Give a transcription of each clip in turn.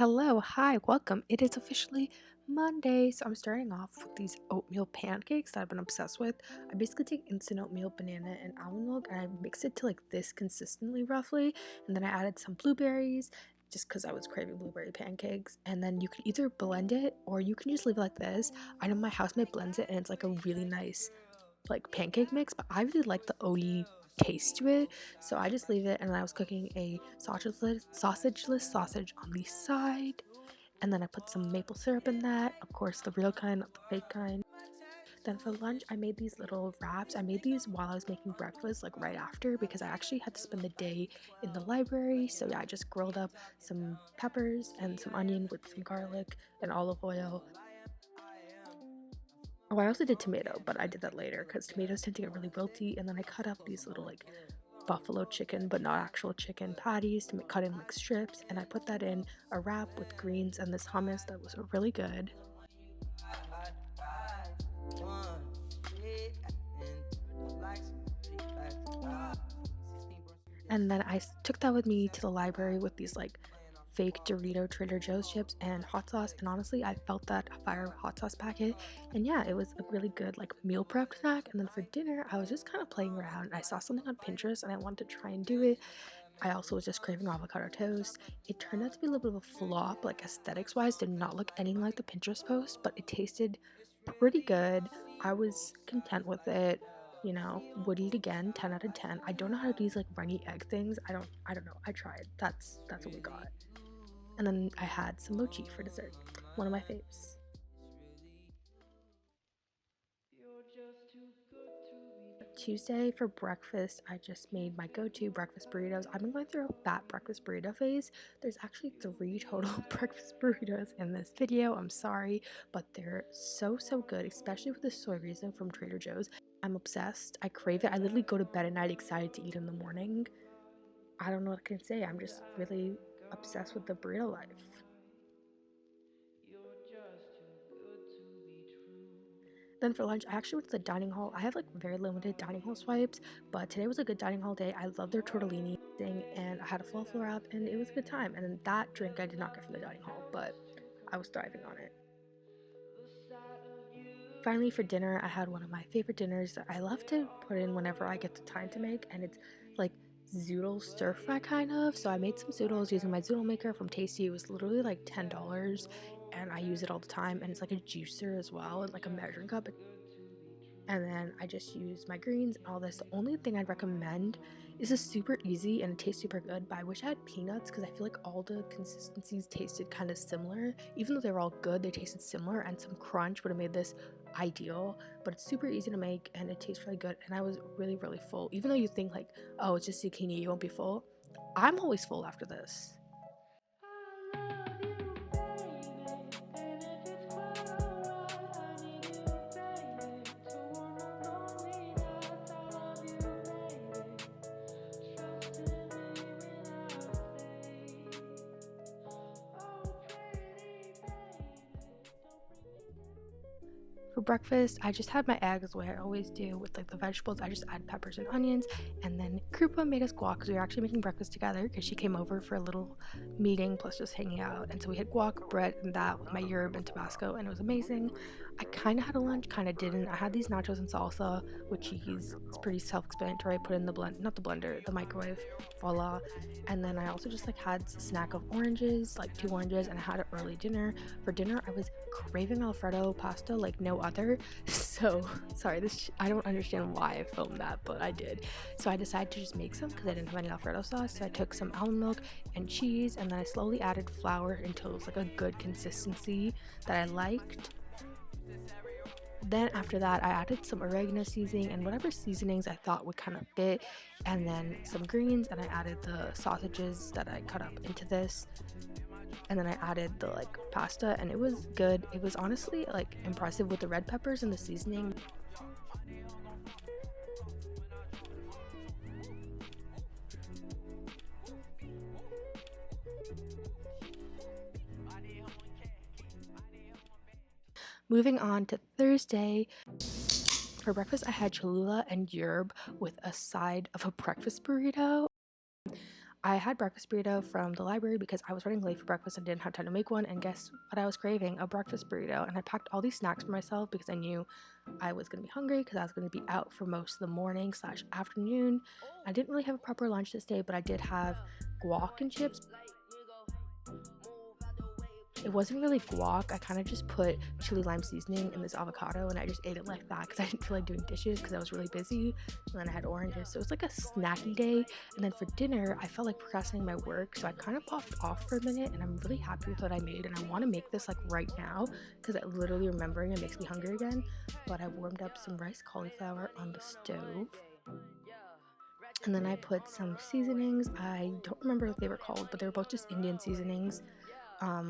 Hello, hi, welcome. It is officially Monday, so I'm starting off with these oatmeal pancakes that I've been obsessed with. I basically take instant oatmeal, banana, and almond milk, and I mix it to like this consistently, roughly. And then I added some blueberries, just because I was craving blueberry pancakes. And then you can either blend it or you can just leave it like this. I know my housemate blends it, and it's like a really nice like pancake mix, but I really like the oaty taste to it, so I just leave it. And then I was cooking a sausageless sausage on the side, and then I put some maple syrup in that, of course the real kind, not the fake kind. Then for lunch I made these little wraps. I made these while I was making breakfast, like right after, because I actually had to spend the day in the library. So yeah, I just grilled up some peppers and some onion with some garlic and olive oil. Oh, I also did tomato, but I did that later because tomatoes tend to get really wilty. And then I cut up these little like buffalo chicken, but not actual chicken patties to cut in like strips. And I put that in a wrap with greens and this hummus that was really good. And then took that with me to the library with these like fake Dorito Trader Joe's chips and hot sauce. And honestly, I felt that fire hot sauce packet. And yeah, it was a really good like meal prep snack. And then for dinner, I was just kind of playing around. I saw something on Pinterest and I wanted to try and do it. I also was just craving avocado toast. It turned out to be a little bit of a flop, like aesthetics wise, did not look anything like the Pinterest post, but it tasted pretty good. I was content with it. You know, would eat again, 10 out of 10. I don't know how to do these like runny egg things. I don't know. I tried. That's what we got. And then I had some mochi for dessert. One of my faves. Tuesday for breakfast, I just made my go-to breakfast burritos. I've been going through a fat breakfast burrito phase. There's actually three total breakfast burritos in this video. I'm sorry, but they're so good, especially with the soy raisin from Trader Joe's. I'm obsessed. I crave it. I literally go to bed at night excited to eat in the morning. I don't know what I can say. I'm just really obsessed with the burrito life. Then for lunch, I actually went to the dining hall. I have like very limited dining hall swipes, but today was a good dining hall day. I love their tortellini thing, and I had a falafel wrap, and it was a good time. And then that drink I did not get from the dining hall, but I was thriving on it. Finally, for dinner, I had one of my favorite dinners that I love to put in whenever I get the time to make, and it's like zoodle stir fry kind of. So I made some zoodles using my zoodle maker from Tasty. It was literally like $10, and I use it all the time. And it's like a juicer as well, and like a measuring cup. And then I just use my greens and all this. The only thing I'd recommend is a super easy and it tastes super good, but I wish I had peanuts because I feel like all the consistencies tasted kind of similar. Even though they were all good, they tasted similar, and some crunch would have made this ideal. But it's super easy to make and it tastes really good, and I was really full. Even though you think like, oh, it's just zucchini, you won't be full. I'm always full after this. For breakfast, I just had my eggs the way I always do with like the vegetables. I just add peppers and onions, and then Krupa made us guac because we were actually making breakfast together because she came over for a little meeting plus just hanging out. And so we had guac, bread, and that with my yerb and Tabasco, and it was amazing. I kind of had a lunch, kind of didn't. I had these nachos and salsa with cheese. It's pretty self-explanatory. I put in the blend, not the blender, the microwave. Voila. And then I also just like had a snack of oranges, like 2 oranges, and I had an early dinner. For dinner, I was craving Alfredo pasta like no other. So sorry, I don't understand why I filmed that, but I did. So I decided to just make some because I didn't have any Alfredo sauce. So I took some almond milk and cheese, and then I slowly added flour until it was like a good consistency that I liked. Then after that, I added some oregano seasoning and whatever seasonings I thought would kind of fit, and then some greens, and I added the sausages that I cut up into this, and then I added the like pasta, and it was good. It was honestly like impressive with the red peppers and the seasoning. Moving on to Thursday. For breakfast, I had Cholula and yerb with a side of a breakfast burrito. I had breakfast burrito from the library because I was running late for breakfast and didn't have time to make one, and guess what I was craving? A breakfast burrito. And I packed all these snacks for myself because I knew I was going to be hungry because I was going to be out for most of the morning slash afternoon. I didn't really have a proper lunch this day, but I did have guac and chips. It wasn't really guac. I kind of just put chili lime seasoning in this avocado and I just ate it like that because I didn't feel like doing dishes because I was really busy. And then I had oranges, so it was like a snacky day. And then for dinner, I felt like procrastinating my work, so I kind of popped off for a minute, and I'm really happy with what I made, and I want to make this like right now because I literally remembering it makes me hungry again. But I warmed up some rice cauliflower on the stove, and then I put some seasonings. I don't remember what they were called, but they were both just Indian seasonings.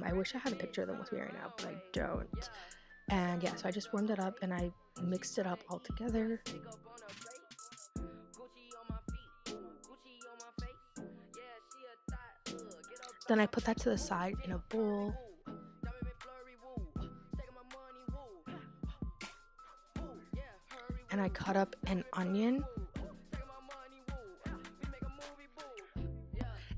I wish I had a picture of them with me right now, but I don't. And yeah, so I just warmed it up and I mixed it up all together. Then I put that to the side in a bowl. And I cut up an onion.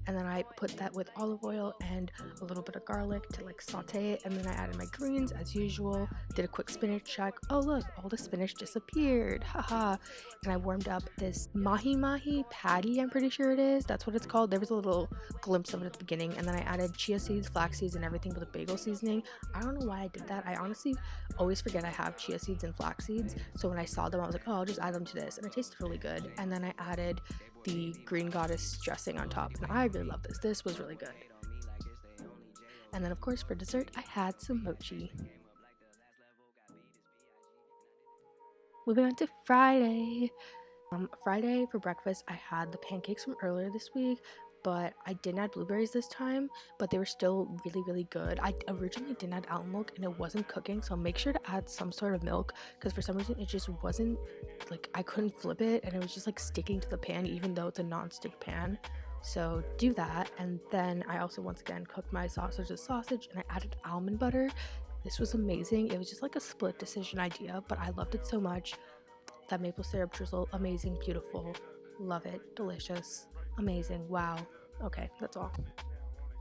And then I put that with olive oil and a little bit of garlic to like saute it, and then I added my greens as usual, did a quick spinach check. Oh look, all the spinach disappeared, haha. And I warmed up this mahi patty, I'm pretty sure it is, that's what it's called. There was a little glimpse of it at the beginning, and then I added chia seeds, flax seeds, and everything with a bagel seasoning. I don't know why I did that. I honestly always forget I have chia seeds and flax seeds, so when I saw them I was like, oh, I'll just add them to this, and it tasted really good. And then I added the green goddess dressing on top, and I really love this. This was really good. And then of course for dessert I had some mochi. Moving on to Friday. Friday for breakfast I had the pancakes from earlier this week, but I didn't add blueberries this time, but they were still really good. I originally didn't add almond milk and it wasn't cooking, so make sure to add some sort of milk because for some reason it just wasn't, like, I couldn't flip it and it was just like sticking to the pan even though it's a non-stick pan. So do that. And then I also once again cooked my sausage and I added almond butter. This was amazing. It was just like a split decision idea, but I loved it so much. That maple syrup drizzle, amazing, beautiful, love it, delicious, amazing, wow. Okay, that's all.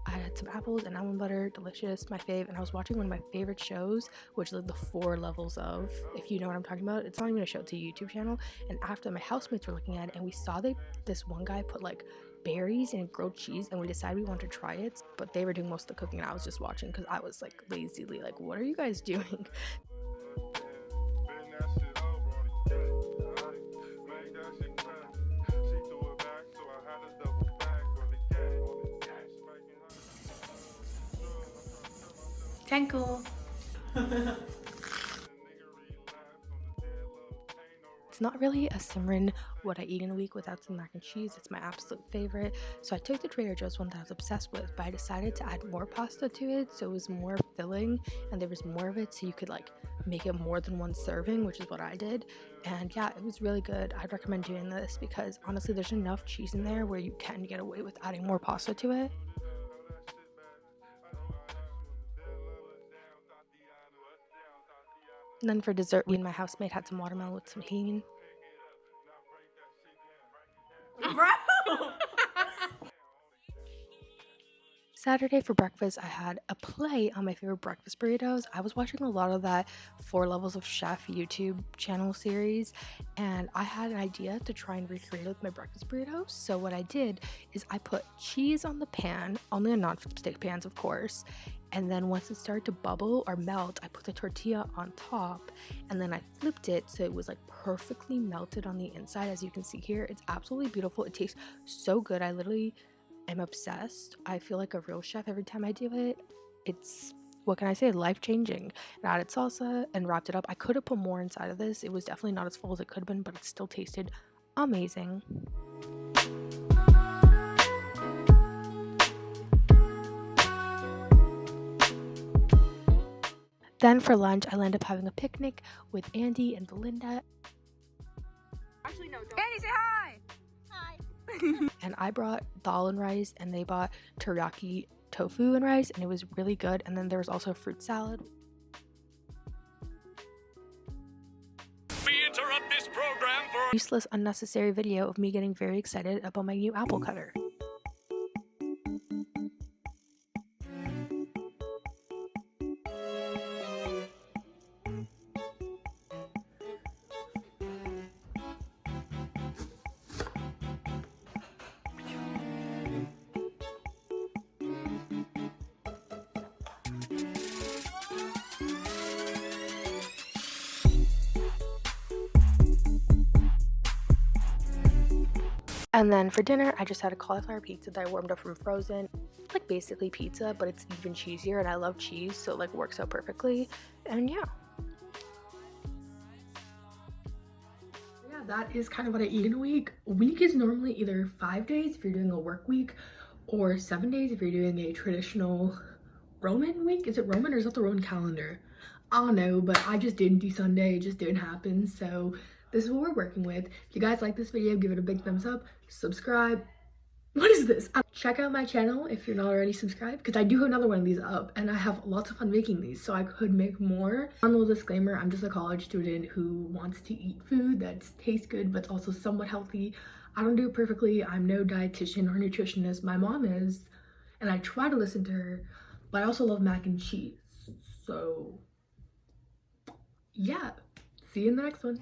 I had some apples and almond butter, delicious, my fave. And I was watching one of my favorite shows, which is like the 4 levels of, if you know what I'm talking about. It's not even a show, it's a YouTube channel. And after, my housemates were looking at it and we saw this one guy put like berries and grilled cheese, and we decided we wanted to try it, but they were doing most of the cooking and I was just watching because I was like lazily like, what are you guys doing? Thankful. It's not really a Simran what I eat in a week without some mac and cheese. It's my absolute favorite. So I took the Trader Joe's one that I was obsessed with, but I decided to add more pasta to it so it was more filling and there was more of it, so you could like make it more than one serving, which is what I did. And yeah, it was really good. I'd recommend doing this because honestly there's enough cheese in there where you can get away with adding more pasta to it. And then for dessert, me and my housemate had some watermelon with some tahini. Bro! Saturday for breakfast, I had a play on my favorite breakfast burritos. I was watching a lot of that 4 Levels of Chef YouTube channel series, and I had an idea to try and recreate it with my breakfast burritos. So what I did is I put cheese on the pan, only on non-stick pans of course, and then once it started to bubble or melt, I put the tortilla on top, and then I flipped it so it was like perfectly melted on the inside. As you can see here, it's absolutely beautiful. It tastes so good. I literally am obsessed. I feel like a real chef every time I do it. It's, what can I say, life-changing. And I added salsa and wrapped it up. I could have put more inside of this. It was definitely not as full as it could have been, but it still tasted amazing. Then for lunch, I ended up having a picnic with Andy and Belinda. Actually, no, don't. Andy, say hi! Hi. And I brought dal and rice, and they bought teriyaki tofu and rice, and it was really good. And then there was also a fruit salad. We interrupt this program for Useless, unnecessary video of me getting very excited about my new apple cutter. And then for dinner, I just had a cauliflower pizza that I warmed up from frozen. Like basically pizza, but it's even cheesier, and I love cheese, so it like works out perfectly. And yeah. Yeah, that is kind of what I eat in a week. A week is normally either 5 days if you're doing a work week, or 7 days if you're doing a traditional Roman week. Is it Roman or is that the Roman calendar? I don't know, but I just didn't do Sunday. It just didn't happen. So this is what we're working with. If you guys like this video, give it a big thumbs up, subscribe. What is this? Check out my channel if you're not already subscribed, because I do have another one of these up and I have lots of fun making these, so I could make more. A little disclaimer, I'm just a college student who wants to eat food that tastes good but also somewhat healthy. I don't do it perfectly. I'm no dietitian or nutritionist. My mom is, and I try to listen to her, but I also love mac and cheese. So yeah, see you in the next one.